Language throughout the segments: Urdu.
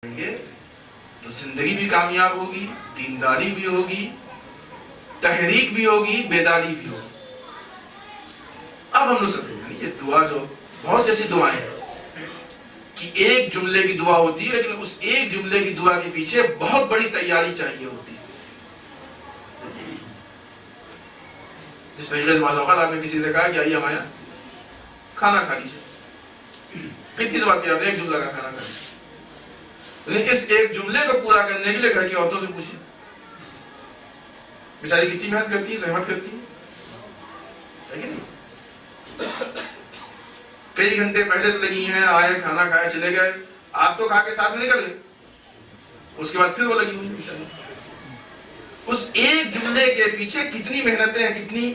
تو زندگی بھی کامیاب ہوگی، دینداری بھی ہوگی، تحریک بھی ہوگی، بیداری بھی ہوگی۔ اب ہم نے سمجھا یہ دعا جو بہت سی ایسی دعائیں ہیں کہ ایک جملے کی دعا ہوتی ہے، لیکن اس ایک جملے کی دعا کے پیچھے بہت بڑی تیاری چاہیے ہوتی ہے۔ جس طریقے سے بعض اوقات آپ نے کسی سے کہا کہ آئیے ہمارے یہاں کھانا کھا لیجیے، کتنی بات کیا ایک جملہ کا کھانا کھا لیجیے، لیکن اس ایک جملے کو پورا کرنے کے لیے گھر کی عورتوں سے پوچھیے بیچاری کتنی محنت کرتی ہے، زحمت کرتی ہے کہ نہیں؟ کئی گھنٹے پہلے سے لگی ہیں، آئے کھانا کھائے چلے گئے، آپ تو کھا کے ساتھ میں نکل گئے، اس کے بعد پھر وہ لگی ہوئی بیچاری۔ اس ایک جملے کے پیچھے کتنی محنتیں ہیں، کتنی۔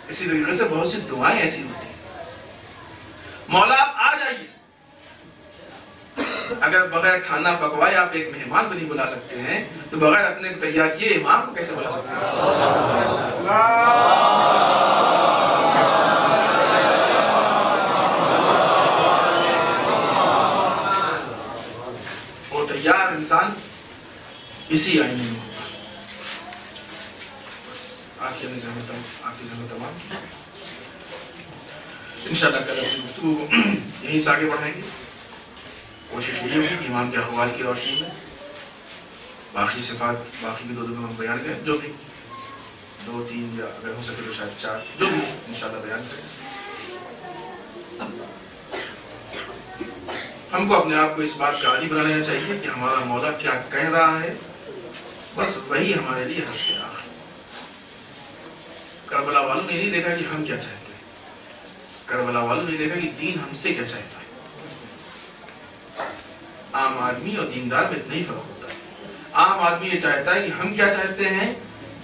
اسی طریقے سے بہت سی دعائیں ایسی ہوتی ہیں، مولا آپ آ جائیے، اگر بغیر کھانا پکوائے آپ ایک مہمان کو نہیں بلا سکتے ہیں تو بغیر اپنے تیار کیے امام کو کیسے بلا سکتے ہیں؟ وہ تیار انسان اسی آئینے میں ہوتا ہے۔ آج کے آپ کی ذمہ تمام کی انشاءاللہ کل اپنی گفتگو کو یہیں سے آگے بڑھائیں گے۔ کوشش یہ ہوگی کہ امام کے اقوال کی روشنی میں باقی صفات، باقی بھی دو ہم بیان کریں، جو بھی 2 3 یا اگر ہو سکے تو شاید 4 جو بھی انشاءاللہ بیان کریں۔ ہم کو اپنے آپ کو اس بات کا عادی بنا لینا چاہیے کہ ہمارا مولا کیا کہہ رہا ہے، بس وہی ہمارے لیے حق ہے۔ کربلا والوں نے نہیں دیکھا کہ ہم کیا چاہتے ہیں، کربلا والوں نے دیکھا کہ دین ہم سے کیا چاہتا ہے۔ عام آدمی اور دیندار میں اتنا ہی فرق ہوتا ہے۔ عام آدمی یہ چاہتا ہے کہ ہم کیا چاہتے ہیں،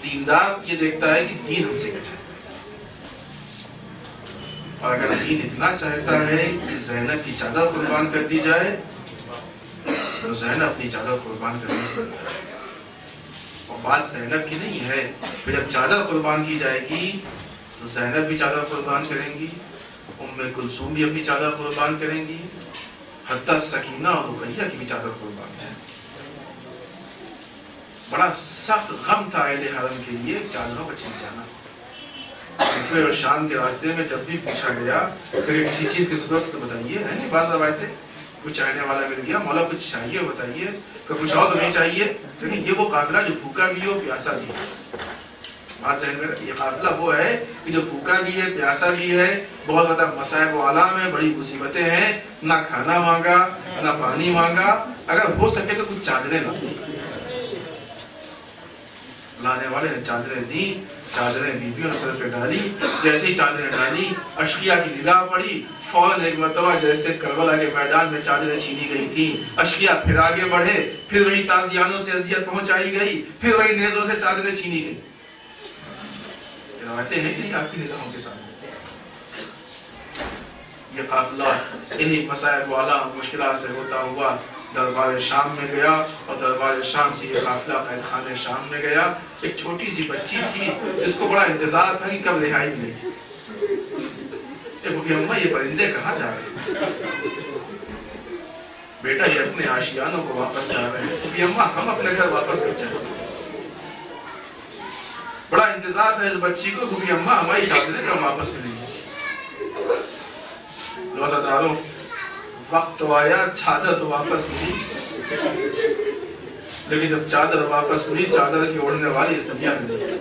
دیندار یہ دیکھتا ہے کہ دین ہم سے کیا چاہتا ہے۔ اور اگر دین اتنا چاہتا ہے کہ زینب کی چادر قربان کر دی جائے تو زینب اپنی چادر قربان کرنے کی ہے۔ اور بات زینب کی نہیں ہے، پھر جب چادر قربان کی جائے گی تو زینب بھی چادر قربان کریں گی، ام کلثوم بھی اپنی چادر قربان کریں گی، حتیٰ سکینہ اور رقیہ کی بھی چادر قربان ہے۔ بڑا سخت غم تھا اہل حرم کے لیے چادروں کا چھن جانا۔ کوفہ اور شام کے راستے میں جب بھی پوچھا گیا کہ کسی چیز کی ضرورت تو بتائیے، ہے نہیں بعض روایتیں کچھ چاہنے والا مل گیا، مولا کچھ چاہیے بتائیے، کہ کچھ اور تو نہیں چاہیے، لیکن یہ وہ قافلہ جو بھوکا بھی ہو پیاسا بھی ہو۔ بات ذہن میں رکھیے، یہ قافلہ وہ ہے کہ جو بھوکا بھی ہے پیاسا بھی ہے، بہت زیادہ مصائب و آلام ہے، بڑی مصیبتیں ہیں، نہ کھانا مانگا نہ پانی مانگا، اگر ہو سکے تو کچھ چادریں لانے والے نے چادریں دی، چادریں بیویوں نے سر پہ ڈالی، جیسے ہی چادریں ڈالی اشقیہ کی نگاہ پڑی، فوراً ایک مرتبہ جیسے کربلا کے میدان میں چادریں چھینی گئی تھی، اشقیہ پھر آگے بڑھے، پھر وہی تازیانوں سے اذیت پہنچائی گئی، پھر وہی نیزوں سے چادریں چھینی گئی۔ روایتیں ہیں کہ آپ کی نگاہوں کے سامنے یہ قافلہ انہی مصائب والا مشکلات سے ہوتا ہوا دربار شام میں گیا، اور دربار شام سے یہ قافلہ قید خانے شام میں گیا۔ ایک چھوٹی سی بچی تھی جس کو بڑا انتظار تھا کہ کب رہائی ملے گی۔ اماں یہ پرندے کہاں جا رہے ہیں؟ بیٹا یہ اپنے آشیانوں کو واپس جا رہے ہیں۔ اماں ہم اپنے گھر واپس کر جائیں۔ بڑا انتظار تھا اس بچی کو کہ اماں ہماری چادریں کب واپس ملیں گی۔ روزہ داروں وقت تو آیا، چادر تو واپس ملی، لیکن جب چادر واپس ملی چادر کی اوڑھنے والی اس دنیا میں نہیں۔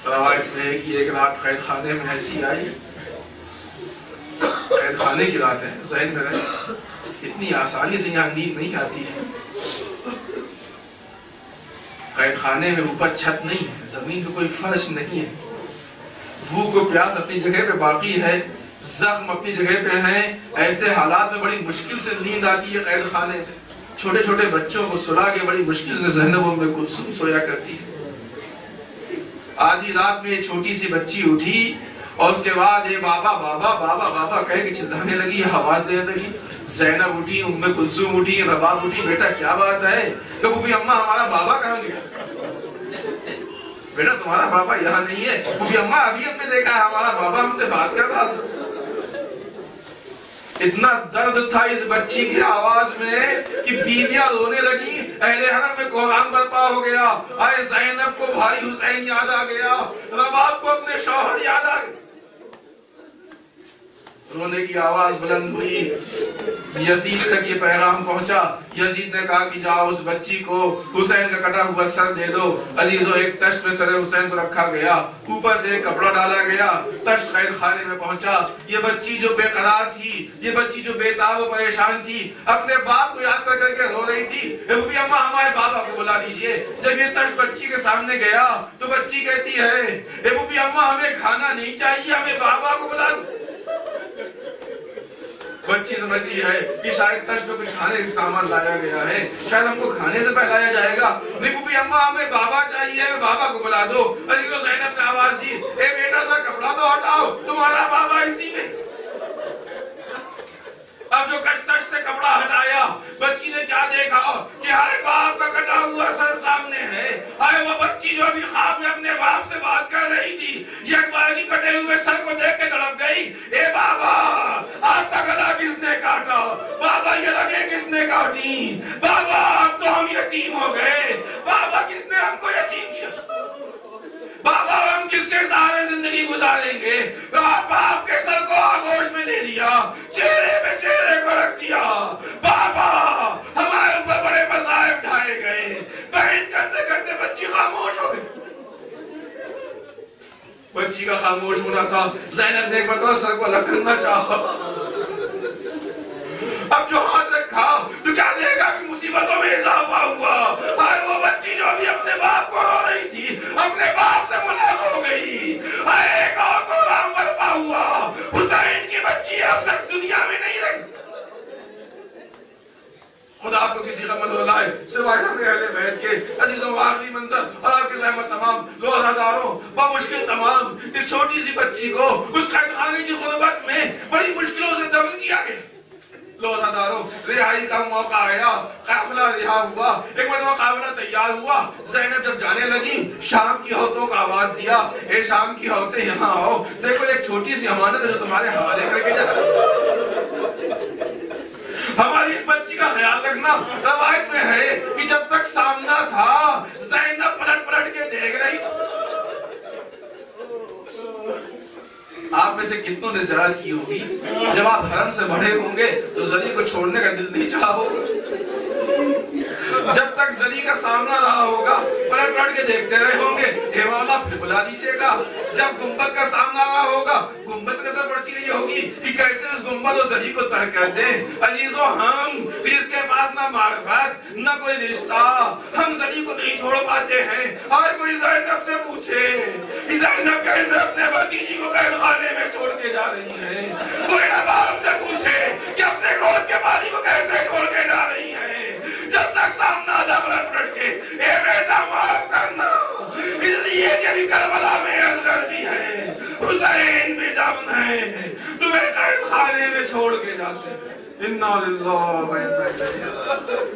روایت میں ہے کہ ایک رات قید خانے میں ایسی آئی، قید خانے کی رات ہے، ذہن میں رہے، اتنی آسانی سے یہاں نیند نہیں آتی ہے۔ قید خانے میں اوپر چھت نہیں ہے، زمین پہ کوئی فرش نہیں ہے، بھوک و پیاس اپنی جگہ پہ باقی ہے، زخم اپنی جگہ پہ ہیں، ایسے حالات میں بڑی مشکل سے نیند آتی ہے قید خانے میں۔ چھوٹے چھوٹے بچوں کو سلا کے بڑی مشکل سے زینب ام کلثوم سویا کرتی ہے۔ آدھی رات میں چھوٹی سی بچی اٹھی اور اس کے بعد یہ بابا بابا بابا بابا کہہ کے چلانے لگی، آواز دینے لگی۔ زینب اٹھی، ام کلثوم اٹھی، رباب اٹھی، بیٹا کیا بات ہے؟ کہ وہ بھی اماں ہمارا بابا کہاں گیا؟ بیٹا تمہارا بابا یہاں نہیں ہے۔ وہ بھی اماں ابھی ہم نے دیکھا ہمارا بابا ہم سے بات کر رہا تھا۔ اتنا درد تھا اس بچی کی آواز میں کہ بیویاں رونے لگی، اہل حرم میں قرآن برپا ہو گیا۔ آئے زینب کو بھائی حسین یاد آ گیا، رباب کو اپنے شوہر یاد آ گیا، رونے کی آواز بلند ہوئی۔ یزید تک یہ پیغام پہنچا۔ یزید نے کہا کہ جاؤ اس بچی کو حسین کا کٹا ہوا سر دے دو۔ عزیزو، ایک تشت میں سر حسین کو رکھا گیا، اوپر سے ایک کپڑا ڈالا گیا، تشت خیر خانے میں پہنچا۔ یہ بچی جو بے قرار تھی، یہ بچی جو بے تاب و پریشان تھی، اپنے باپ کو یاد کر کے رو رہی تھی۔ اے بوبی اماں، ہمارے بابا کو بلا دیجئے۔ جب یہ تشت بچی کے سامنے گیا تو بچی کہتی ہے، اے بوبی اماں، ہمیں کھانا نہیں چاہیے، ہمیں بابا کو بلا دو۔ بچی سمجھتی ہے کہ شاید تشت میں کچھ کھانے کا سامان لایا گیا ہے، شاید ہم کو کھانے سے پہلایا جائے گا۔ نہیں بوبی اماں، ہمیں بابا چاہیے، ہمیں بابا کو بلا دو۔ عزیزو، زینب نے آواز دی، اے بیٹا سا کپڑا تو ہٹاؤ، تمہارا بابا اسی میں۔ اب جو تشت سے کپڑا ہٹایا، بچی نے کیا دیکھا کہ ہر باپ کا کٹا ہوا سر سامنے ہے۔ آئے وہ بچی جو ابھی خواب میں اپنے باپ سے بات کر رہی تھی، یک بار کی کٹے ہوئے سر کو دیکھ کے تڑپ گئی۔ اے بابا، آپ کا گلا کس نے کاٹا؟ بابا، یہ رگیں کس نے کاٹی؟ بابا، اب تو ہم یتیم ہو گئے۔ بابا، کس نے ہم کو یتیم کیا؟ بابا، ہم کس کے سہارے زندگی گزاریں گے؟ باپ کے سر کو آغوش میں لے لیا، چہرے پہ چہرے کو رکھ دیا۔ بابا، ہمارے اوپر بڑے مصائب ڈھائے گئے۔ بہن کرتے کرتے بچی خاموش ہو گئی۔ بچی کا خاموش ہونا تھا۔ زینب نے ایک مرتبہ سر کو الگ کرنا چاہا، اب جو ہاتھ رکھا تو کیا دے گا کہ مصیبتوں میں اضافہ ہوا۔ اور وہ بچی جو ابھی اپنے باپ کو رو رہی تھی، اپنے باپ سے ملحق ہو گئی۔ ایک اور قرآن برپا ہوا، حسین کی بچی اب تک دنیا میں نہیں رہی۔ خدا آپ کو کسی غم نہ لائے سوائے ہم اہل بیت کے۔ عزیزوں، آخری منظر اور آپ کی زحمت تمام روزہ داروں، بمشکل تمام اس چھوٹی سی بچی کو اس قید خانے کی غربت میں بڑی مشکلوں سے دفن کیا گیا۔ روزہ داروں، رہائی کا موقع آیا، قافلہ رہا ہوا، ایک مرتبہ قافلہ تیار ہوا۔ زینب جب جانے لگی، شام کی عورتوں کا آواز دیا، اے شام کی عورتیں یہاں آؤ، دیکھو ایک چھوٹی سی امانت ہے جو تمہارے حوالے کر کے جا رہا ہے۔ ہماری اس بچی کا خیال رکھنا۔ روایت میں ہے کہ جب تک سامنا تھا، زینب پلٹ پلٹ کے دیکھ رہی۔ آپ میں سے کتنوں نے زیارت کی ہوگی، جب آپ حرم سے بڑھے ہوں گے تو زلی کو چھوڑنے کا دل نہیں چاہا ہوگا۔ جب تک زلی کا سامنا رہا ہوگا، پلٹ پلٹ کے دیکھتے رہے ہوں گے، اے مولا پھر بلا دیجئے گا۔ جب گنبد کا سامنا رہا ہوگا، گنبد نظر پڑتی رہی ہوگی کہ کیسے اس گنبد و زلی کو ترک کر دیں۔ عزیزو، ہم جس کے پاس نہ معرفت نہ کوئی رشتہ، ہم زلی کو نہیں چھوڑ پاتے ہیں۔ اور کوئی زینب سے پوچھے کہ زینب کیسے اپنے بھتیجی کو قید خانے میں چھوڑ کے جا رہی ہیں، کوئی باپ سے پوچھے کہ اپنے گود کے بالی کو کیسے چھوڑ کے جا رہی ہیں۔ جب تک سامنا تھا پلٹ پلٹ کے، اے بیٹا معاف کرنا، اس لیے کہ ابھی کربلا میں اصغر بھی ہے، حسین بھی دفن ہے، تمہیں قید خانے میں چھوڑ کے جاتے ہیں۔ انا للہ و انا الیہ راجعون۔